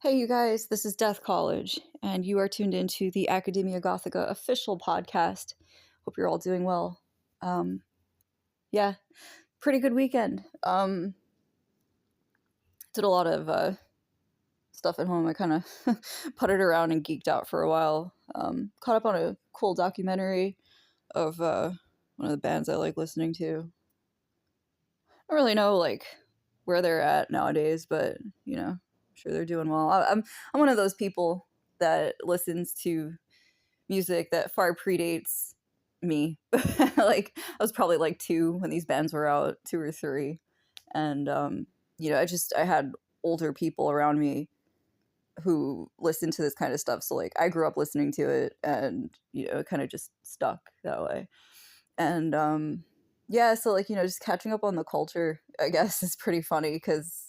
Hey, you guys, this is Death College, and you are tuned into the Academiagothica official podcast. Hope you're all doing well. Um, yeah, pretty good weekend. Did a lot of stuff at home. I kind of puttered around and geeked out for a while. Caught up on a cool documentary of one of the bands I like listening to. I don't really know where they're at nowadays, but I'm sure they're doing well. I'm one of those people that listens to music that far predates me. Like I was probably like 2 when these bands were out, 2 or 3. And I had older people around me who listened to this kind of stuff. So like I grew up listening to it and it kind of just stuck that way. And yeah, so just catching up on the culture, I guess, is pretty funny because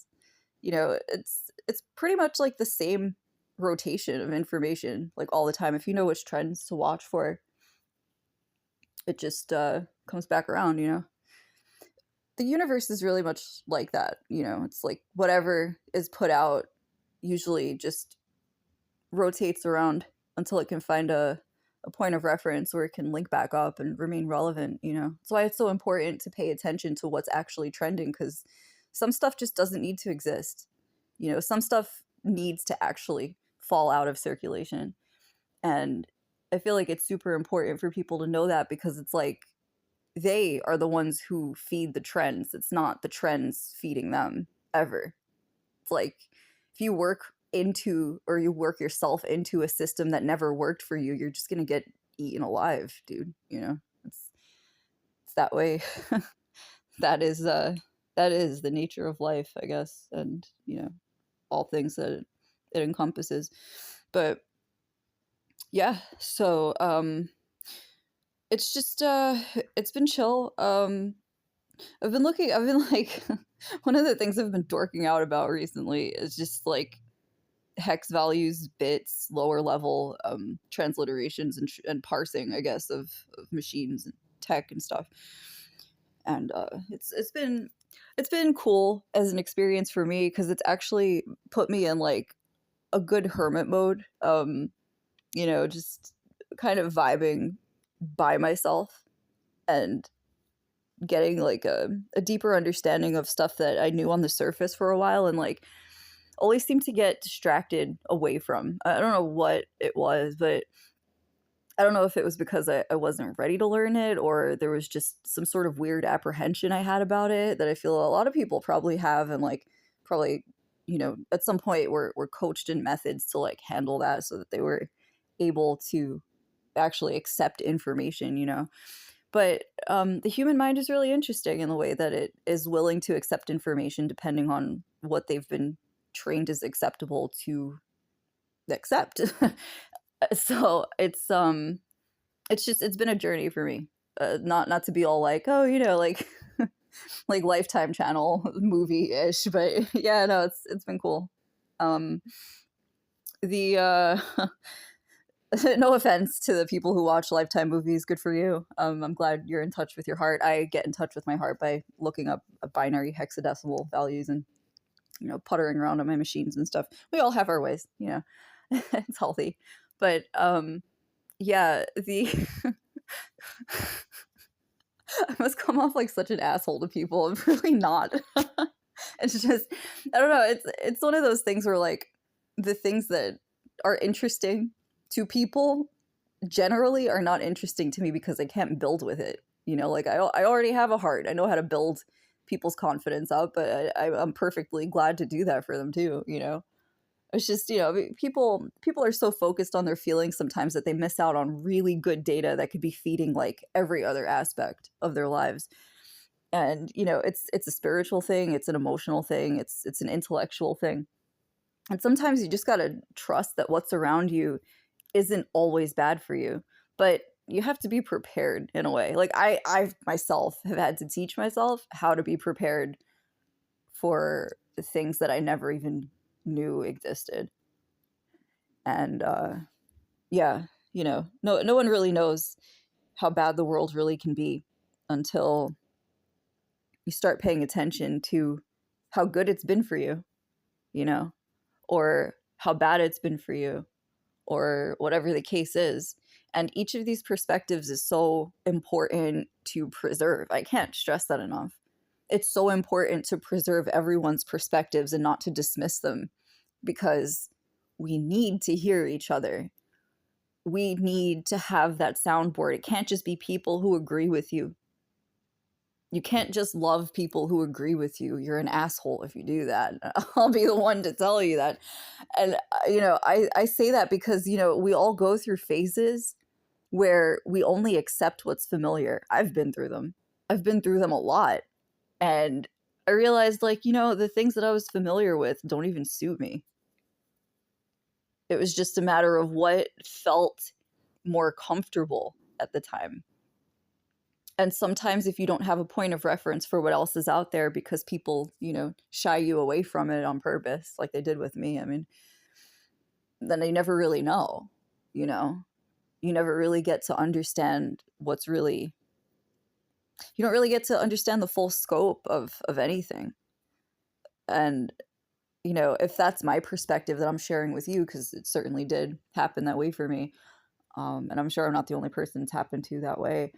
it's pretty much like the same rotation of information like all the time. If you know which trends to watch for, it just comes back around. The universe is really much like that. It's like whatever is put out usually just rotates around until it can find a point of reference where it can link back up and remain relevant. That's why it's so important to pay attention to what's actually trending, because some stuff just doesn't need to exist. Some stuff needs to actually fall out of circulation. And I feel like it's super important for people to know that, because it's like they are the ones who feed the trends. It's not the trends feeding them ever. It's like if you work you work yourself into a system that never worked for you, you're just going to get eaten alive, dude. It's that way. That is the nature of life, I guess, and all things that it encompasses. But yeah, so it's just it's been chill. I've been like one of the things I've been dorking out about recently is just like hex values, bits, lower level transliterations and parsing, I guess, of machines and tech and stuff. And it's been cool as an experience for me, because it's actually put me in like a good hermit mode. Just kind of vibing by myself and getting like a deeper understanding of stuff that I knew on the surface for a while, and like always seemed to get distracted away from. I don't know what it was, but I don't know if it was because I wasn't ready to learn it, or there was just some sort of weird apprehension I had about it that I feel a lot of people probably have, and like probably, at some point were coached in methods to like handle that so that they were able to actually accept information. But the human mind is really interesting in the way that it is willing to accept information depending on what they've been trained as acceptable to accept. So it's been a journey for me. Not to be all like, oh, like like Lifetime Channel movie-ish, but yeah, no, it's been cool. The No offense to the people who watch Lifetime movies, good for you. I'm glad you're in touch with your heart. I get in touch with my heart by looking up binary hexadecimal values and puttering around on my machines and stuff. We all have our ways, it's healthy. But yeah, the I must come off like such an asshole to people. I'm really not. It's just, I don't know. It's one of those things where like the things that are interesting to people generally are not interesting to me because I can't build with it. Like I already have a heart. I know how to build people's confidence up, but I'm perfectly glad to do that for them too. It's just, people are so focused on their feelings sometimes that they miss out on really good data that could be feeding like every other aspect of their lives. And it's a spiritual thing, it's an emotional thing, it's an intellectual thing. And sometimes you just got to trust that what's around you isn't always bad for you, but you have to be prepared in a way. Like I myself have had to teach myself how to be prepared for the things that I never even knew existed. And yeah, no one really knows how bad the world really can be until you start paying attention to how good it's been for you, or how bad it's been for you, or whatever the case is. And each of these perspectives is so important to preserve. I can't stress that enough. It's so important to preserve everyone's perspectives and not to dismiss them, because we need to hear each other. We need to have that soundboard. It can't just be people who agree with you. You can't just love people who agree with you. You're an asshole if you do that. I'll be the one to tell you that. And, I say that because, we all go through phases where we only accept what's familiar. I've been through them. I've been through them a lot. And I realized, like, the things that I was familiar with don't even suit me. It was just a matter of what felt more comfortable at the time. And sometimes if you don't have a point of reference for what else is out there because people, shy you away from it on purpose, like they did with me, I mean, then you never really know, you never really get to understand you don't really get to understand the full scope of anything. And, if that's my perspective that I'm sharing with you, because it certainly did happen that way for me, and I'm sure I'm not the only person it's happened to that way.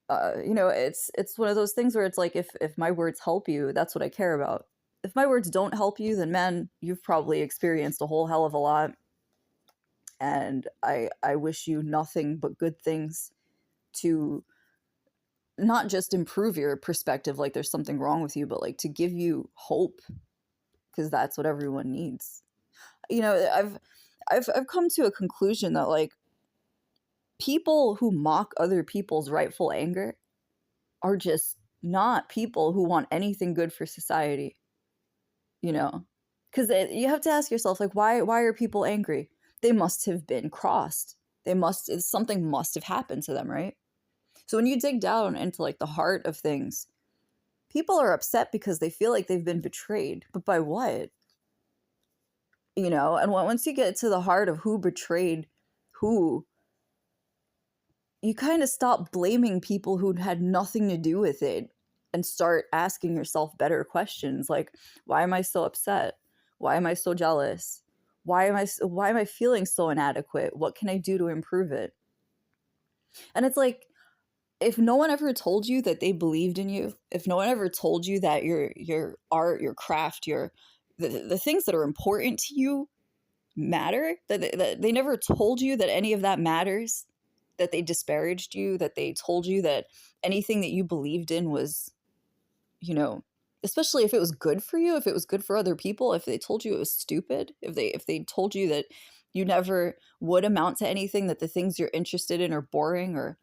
It's one of those things where it's like, if my words help you, that's what I care about. If my words don't help you, then man, you've probably experienced a whole hell of a lot. And I wish you nothing but good things to not just improve your perspective, like there's something wrong with you, but like to give you hope, because that's what everyone needs. I've come to a conclusion that, like, people who mock other people's rightful anger are just not people who want anything good for society, because you have to ask yourself, like, why are people angry? They must have been crossed. Something must have happened to them, right? So when you dig down into, like, the heart of things, people are upset because they feel like they've been betrayed. But by what? And once you get to the heart of who betrayed who, you kind of stop blaming people who had nothing to do with it and start asking yourself better questions, like, why am I so upset? Why am I so jealous? Why am I feeling so inadequate? What can I do to improve it? And it's like, if no one ever told you that they believed in you, if no one ever told you that your art, your craft, the things that are important to you matter, that they never told you that any of that matters, that they disparaged you, that they told you that anything that you believed in was, especially if it was good for you, if it was good for other people, if they told you it was stupid, if they told you that you never would amount to anything, that the things you're interested in are boring or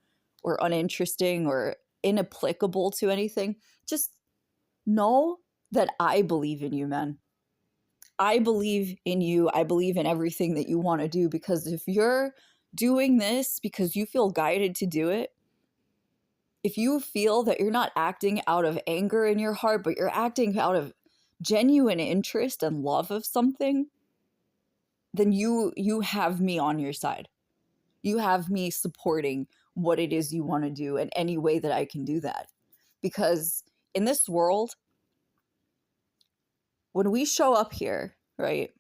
uninteresting or inapplicable to anything, just know that I believe in you, man. I believe in you. I believe in everything that you want to do, because if you're doing this because you feel guided to do it, if you feel that you're not acting out of anger in your heart, but you're acting out of genuine interest and love of something, then you have me on your side. You have me supporting what it is you want to do in any way that I can do that. Because in this world, when we show up here, right,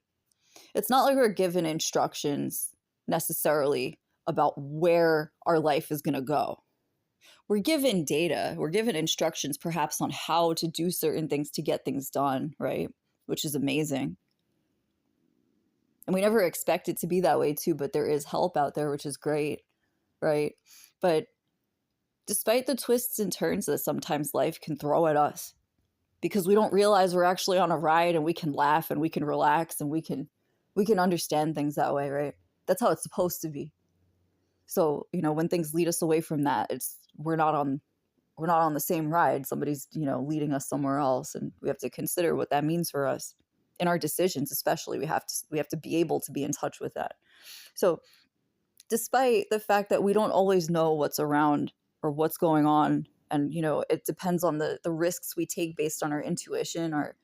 it's not like we're given instructions necessarily about where our life is going to go. We're given data, we're given instructions perhaps on how to do certain things to get things done, right? Which is amazing. And we never expect it to be that way too, but there is help out there, which is great, right? But despite the twists and turns that sometimes life can throw at us, because we don't realize we're actually on a ride, and we can laugh and we can relax and we can understand things that way, right? That's how it's supposed to be. So, when things lead us away from that, we're not on the same ride. Somebody's, leading us somewhere else, and we have to consider what that means for us in our decisions. Especially, we have to be able to be in touch with that. So, despite the fact that we don't always know what's around or what's going on, and it depends on the risks we take based on our intuition, our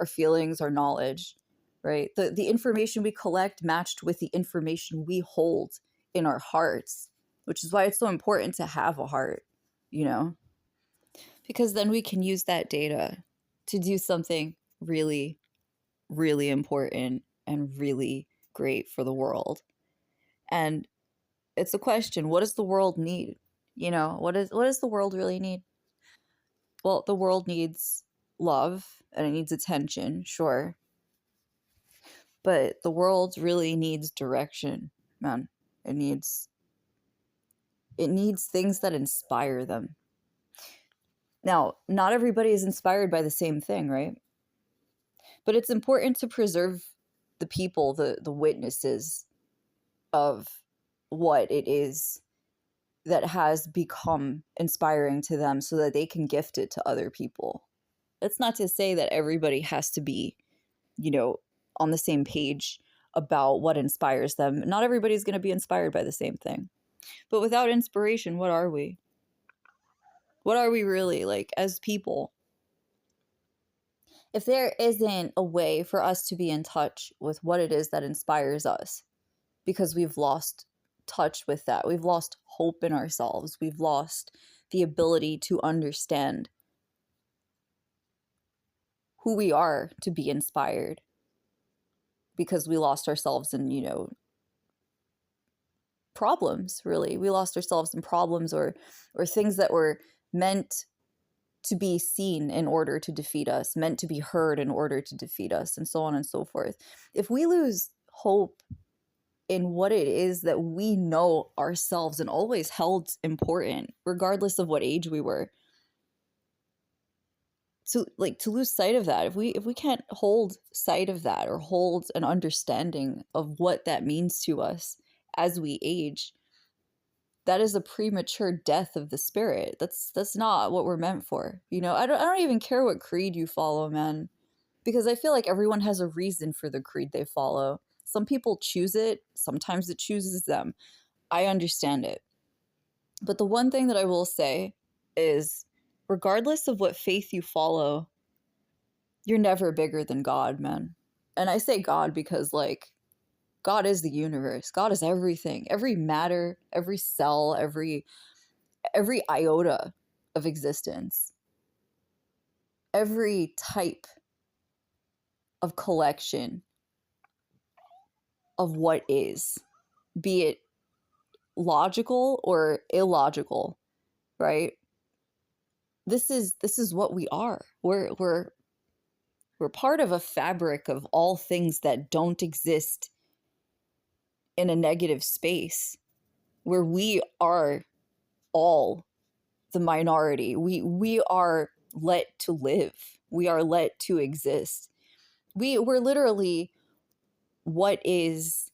feelings, our knowledge, right? The information we collect matched with the information we hold in our hearts, which is why it's so important to have a heart, because then we can use that data to do something really, really important and really great for the world. And it's a question, what does the world need? What does the world really need? Well, the world needs love and it needs attention, sure. But the world really needs direction, man. It needs things that inspire them. Now, not everybody is inspired by the same thing, right? But it's important to preserve the people, the witnesses of what it is that has become inspiring to them so that they can gift it to other people. That's not to say that everybody has to be, on the same page about what inspires them. Not everybody's going to be inspired by the same thing. But without inspiration, what are we? What are we really, like, as people? If there isn't a way for us to be in touch with what it is that inspires us, because we've lost touch with that, we've lost hope in ourselves, we've lost the ability to understand who we are to be inspired, because we lost ourselves in, problems, really. We lost ourselves in problems or things that were meant to be seen in order to defeat us, meant to be heard in order to defeat us, and so on and so forth. If we lose hope in what it is that we know ourselves and always held important, regardless of what age we were, to lose sight of that, if we can't hold sight of that or hold an understanding of what that means to us as we age, that is a premature death of the spirit. That's not what we're meant for. I don't even care what creed you follow, man, because I feel like everyone has a reason for the creed they follow. Some people choose it, sometimes it chooses them. I understand it. But the one thing that I will say is, regardless of what faith you follow, you're never bigger than God, man. And I say God because, like, God is the universe. God is everything. Every matter, every cell, every iota of existence. Every type of collection of what is, be it logical or illogical, right? This is what we are. We're part of a fabric of all things that don't exist in a negative space, where we are all the minority. We are let to live. We are let to exist. We're literally what is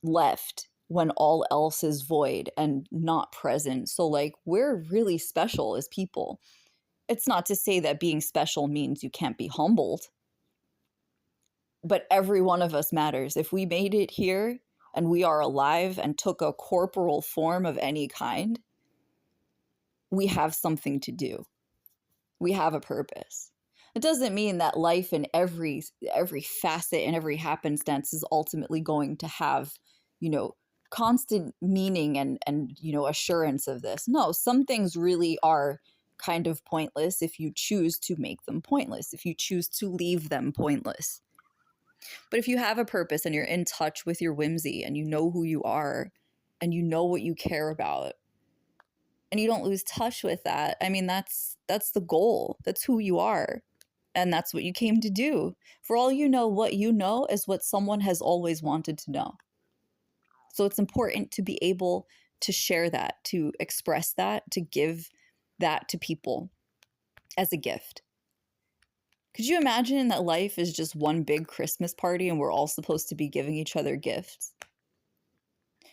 left when all else is void and not present. So, like, we're really special as people. It's not to say that being special means you can't be humbled, but every one of us matters. If we made it here and we are alive and took a corporal form of any kind, we have something to do. We have a purpose. It doesn't mean that life in every facet and every happenstance is ultimately going to have, constant meaning and assurance of this. No, some things really are kind of pointless if you choose to make them pointless, if you choose to leave them pointless. But if you have a purpose and you're in touch with your whimsy and you know who you are and you know what you care about, and you don't lose touch with that, I mean, that's the goal. That's who you are. And that's what you came to do. For all you know, what you know is what someone has always wanted to know. So it's important to be able to share that, to express that, to give that to people as a gift. Could you imagine that life is just one big Christmas party and we're all supposed to be giving each other gifts?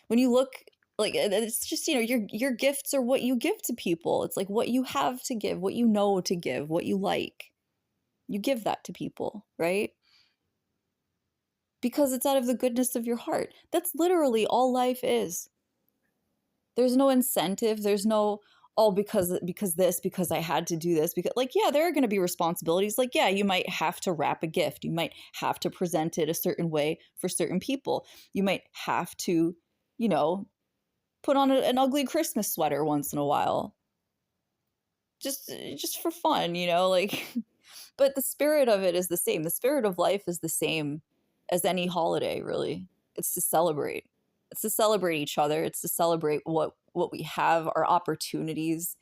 When you look, like, it's just, your gifts are what you give to people. It's like what you have to give, what you know to give, what you like. You give that to people, right? Because it's out of the goodness of your heart. That's literally all life is. There's no incentive. There's no, oh, because I had to do this. Because, like, yeah, there are going to be responsibilities. Like, yeah, you might have to wrap a gift. You might have to present it a certain way for certain people. You might have to, put on an ugly Christmas sweater once in a while. Just for fun, like... But the spirit of it is the same. The spirit of life is the same, as any holiday, really. It's to celebrate. It's to celebrate each other. It's to celebrate what we have, our opportunities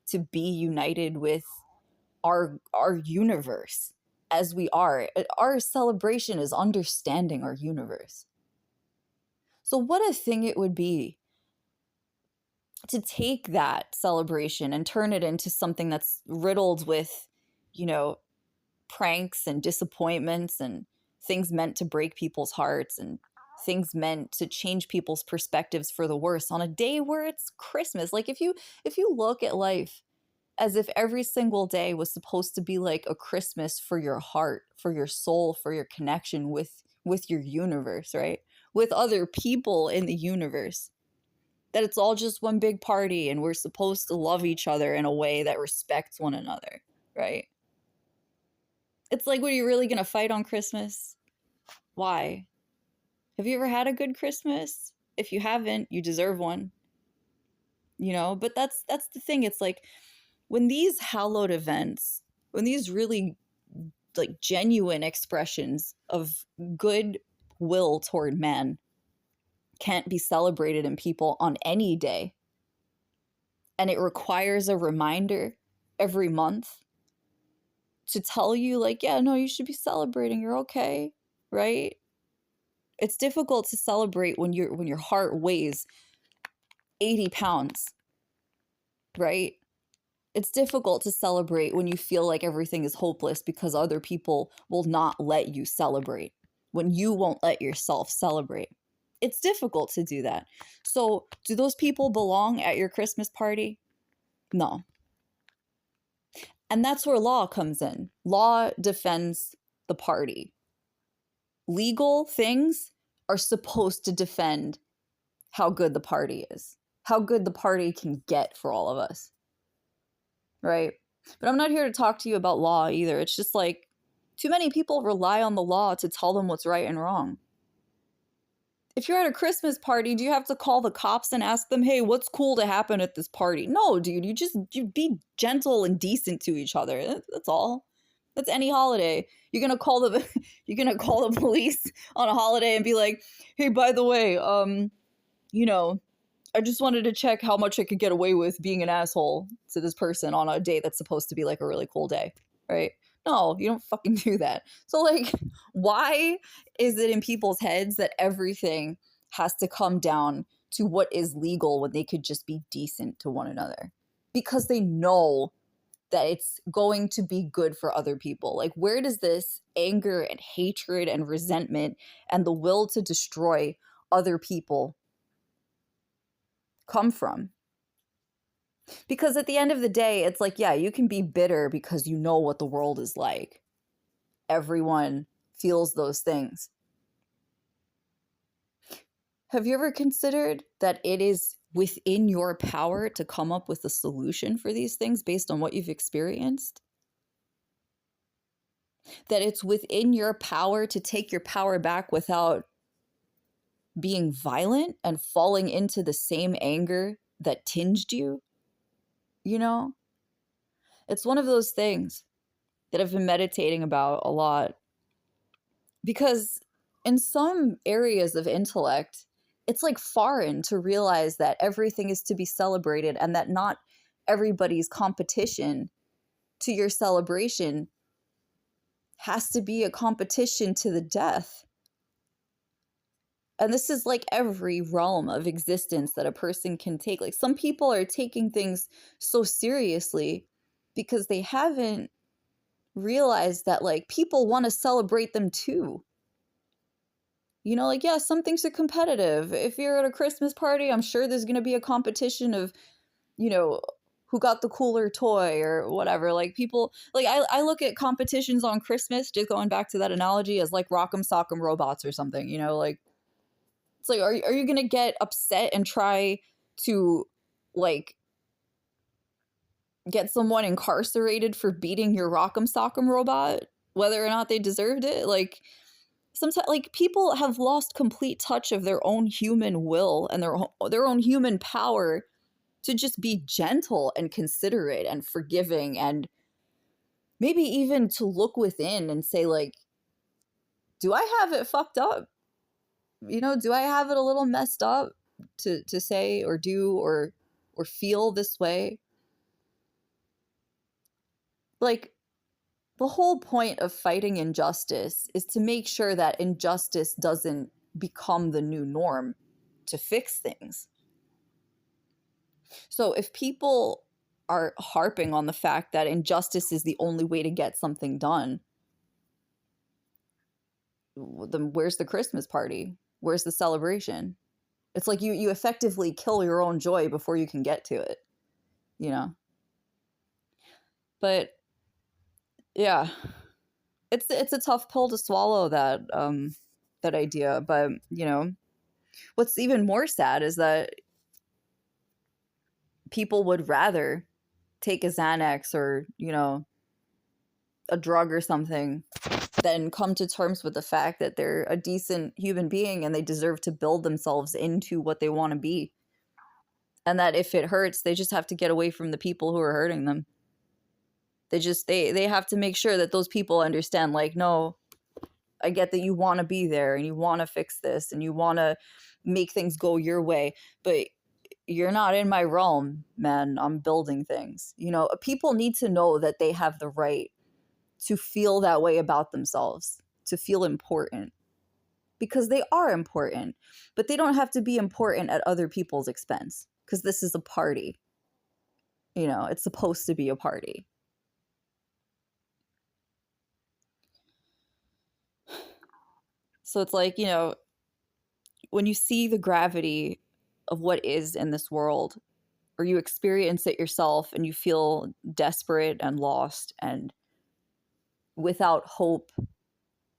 to be united with our universe as we are. Our celebration is understanding our universe. So what a thing it would be to take that celebration and turn it into something that's riddled with, you know, pranks and disappointments and things meant to break people's hearts and things meant to change people's perspectives for the worse on a day where it's Christmas. Like if you look at life as if every single day was supposed to be like a Christmas for your heart, for your soul, for your connection with your universe, right? With other people in the universe. That it's all just one big party and we're supposed to love each other in a way that respects one another, right? It's like, what, are you really going to fight on Christmas? Why? Have you ever had a good Christmas? If you haven't, you deserve one. You know, but that's the thing. It's like when these hallowed events, when these really like genuine expressions of good will toward man can't be celebrated in people on any day, and it requires a reminder every month to tell you like, yeah, no, you should be celebrating, you're okay, right? It's difficult to celebrate when your heart weighs 80 pounds, right? It's difficult to celebrate when you feel like everything is hopeless because other people will not let you celebrate, when you won't let yourself celebrate. It's difficult to do that. So, do those people belong at your Christmas party? No. And that's where law comes in. Law defends the party. Legal things are supposed to defend how good the party is, how good the party can get for all of us, right? But I'm not here to talk to you about law either. It's just like too many people rely on the law to tell them what's right and wrong. If you're at a Christmas party, do you have to call the cops and ask them, hey, what's cool to happen at this party? No, dude, you be gentle and decent to each other. That's all. That's any holiday. You're gonna call the police on a holiday and be like, hey, by the way, you know, I just wanted to check how much I could get away with being an asshole to this person on a day that's supposed to be like a really cool day, right? No, you don't fucking do that. So like, why is it in people's heads that everything has to come down to what is legal when they could just be decent to one another? Because they know that it's going to be good for other people. Like, where does this anger and hatred and resentment and the will to destroy other people come from? Because at the end of the day, it's like, yeah, you can be bitter because you know what the world is like. Everyone feels those things. Have you ever considered that it is within your power to come up with a solution for these things based on what you've experienced? That it's within your power to take your power back without being violent and falling into the same anger that tinged you? You know? It's one of those things that I've been meditating about a lot. Because in some areas of intellect, it's like foreign to realize that everything is to be celebrated and that not everybody's competition to your celebration has to be a competition to the death. And this is like every realm of existence that a person can take. Like some people are taking things so seriously because they haven't realized that like people want to celebrate them too. You know, like, yeah, some things are competitive. If you're at a Christmas party, I'm sure there's going to be a competition of, you know, who got the cooler toy or whatever. Like people, like I look at competitions on Christmas, just going back to that analogy, as like Rock'em Sock'em Robots or something, you know, like it's like, are you going to get upset and try to like get someone incarcerated for beating your Rock'em Sock'em robot, whether or not they deserved it? Like, sometimes like people have lost complete touch of their own human will and their own human power to just be gentle and considerate and forgiving, and maybe even to look within and say like, do I have it fucked up? You know, do I have it a little messed up to say or do or feel this way? Like, the whole point of fighting injustice is to make sure that injustice doesn't become the new norm to fix things. So if people are harping on the fact that injustice is the only way to get something done, then where's the Christmas party? Where's the celebration? It's like you effectively kill your own joy before you can get to it, you know? But yeah, it's a tough pill to swallow, that that idea. But you know, what's even more sad is that people would rather take a Xanax or, you know, a drug or something than come to terms with the fact that they're a decent human being and they deserve to build themselves into what they want to be. And that if it hurts, they just have to get away from the people who are hurting them. They have to make sure that those people understand, like, no, I get that you want to be there and you want to fix this and you want to make things go your way, but you're not in my realm, man. I'm building things. You know, people need to know that they have the right to feel that way about themselves, to feel important, because they are important, but they don't have to be important at other people's expense, because this is a party. You know, it's supposed to be a party. So it's like, you know, when you see the gravity of what is in this world, or you experience it yourself and you feel desperate and lost and without hope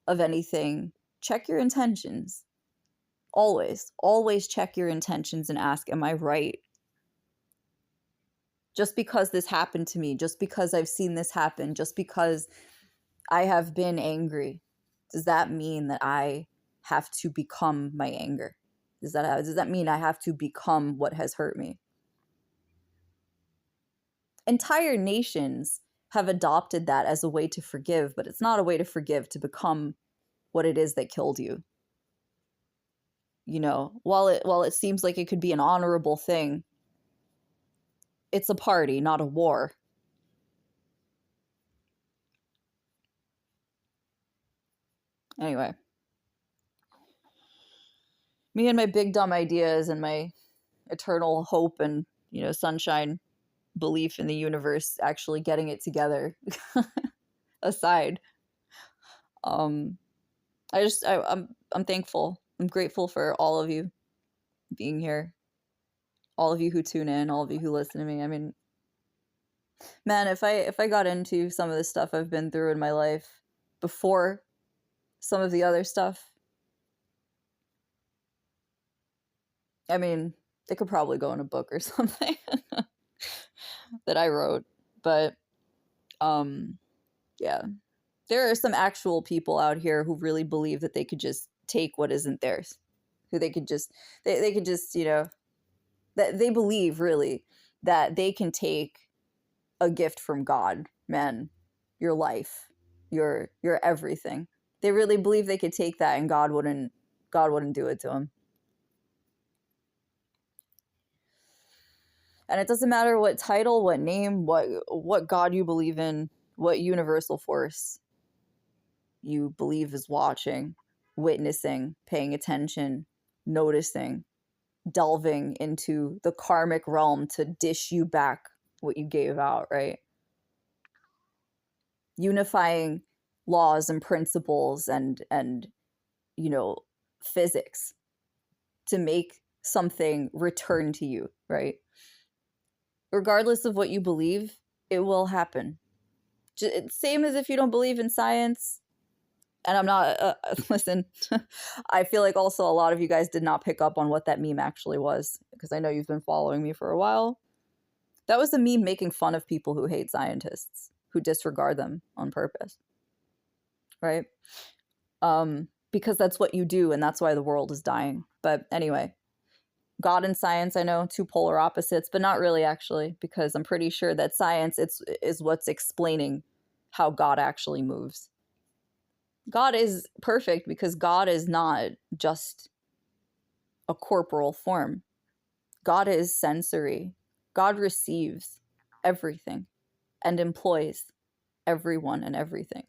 of anything, check your intentions. Always check your intentions and ask, am I right? Just because this happened to me, just because I've seen this happen, just because I have been angry, does that mean that I have to become my anger? Does that mean I have to become what has hurt me? Entire nations have adopted that as a way to forgive, but it's not a way to forgive to become what it is that killed you. You know, while it seems like it could be an honorable thing, it's a party, not a war. Anyway, me and my big dumb ideas and my eternal hope and, you know, sunshine belief in the universe actually getting it together aside, um I'm thankful. I'm grateful for all of you being here, all of you who tune in, all of you who listen to me. I mean, man, if I got into some of the stuff I've been through in my life before some of the other stuff, I mean, it could probably go in a book or something that I wrote. But yeah, there are some actual people out here who really believe that they could just take what isn't theirs, who they could just they could just, you know, that they believe really that they can take a gift from God, man, your life, your everything. They really believe they could take that and God wouldn't do it to them. And it doesn't matter what title, what name, what God you believe in, what universal force you believe is watching, witnessing, paying attention, noticing, delving into the karmic realm to dish you back what you gave out, right? Unifying laws and principles and you know, physics to make something return to you, right? Regardless of what you believe, it will happen. Same as if you don't believe in science. And I'm not, listen, I feel like also a lot of you guys did not pick up on what that meme actually was, because I know you've been following me for a while. That was a meme making fun of people who hate scientists, who disregard them on purpose, right? Because that's what you do, and that's why the world is dying. But anyway, God and science, I know, two polar opposites, but not really actually, because I'm pretty sure that science is what's explaining how God actually moves. God is perfect because God is not just a corporal form. God is sensory. God receives everything and employs everyone and everything.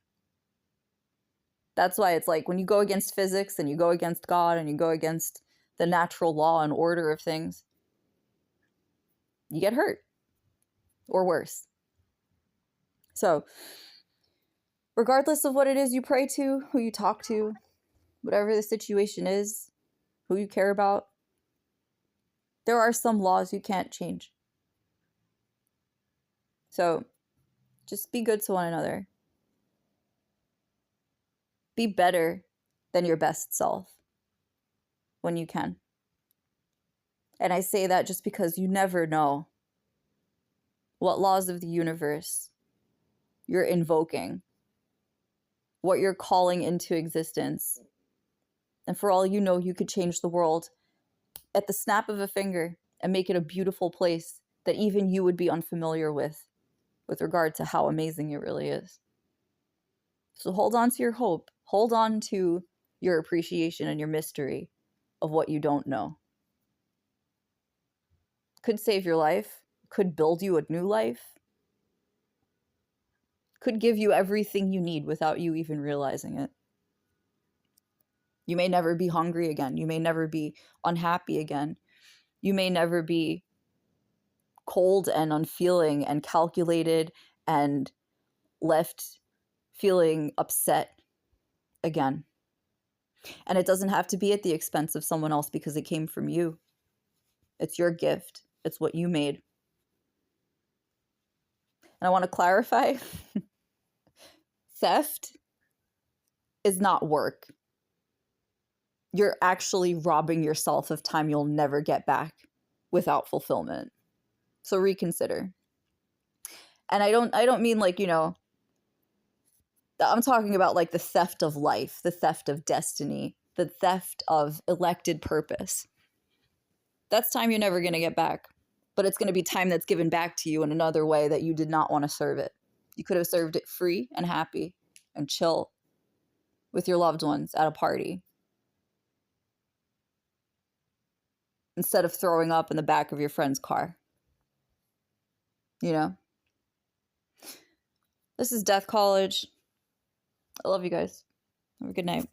That's why it's like when you go against physics and you go against God and you go against the natural law and order of things, you get hurt or worse. So, regardless of what it is you pray to, who you talk to, whatever the situation is, who you care about, there are some laws you can't change. So, just be good to one another. Be better than your best self when you can. And I say that just because you never know what laws of the universe you're invoking, what you're calling into existence. And for all you know, you could change the world at the snap of a finger and make it a beautiful place that even you would be unfamiliar with regard to how amazing it really is. So hold on to your hope. Hold on to your appreciation and your mystery of what you don't know. Could save your life, could build you a new life, could give you everything you need without you even realizing it. You may never be hungry again. You may never be unhappy again. You may never be cold and unfeeling and calculated and left feeling upset again. And it doesn't have to be at the expense of someone else because it came from you. It's your gift. It's what you made. And I want to clarify, theft is not work. You're actually robbing yourself of time you'll never get back without fulfillment. So reconsider. And I don't mean like, I'm talking about like the theft of life, the theft of destiny, the theft of elected purpose. That's time you're never going to get back. But it's going to be time that's given back to you in another way that you did not want to serve it. You could have served it free and happy and chill with your loved ones at a party instead of throwing up in the back of your friend's car. This is Death College. I love you guys. Have a good night.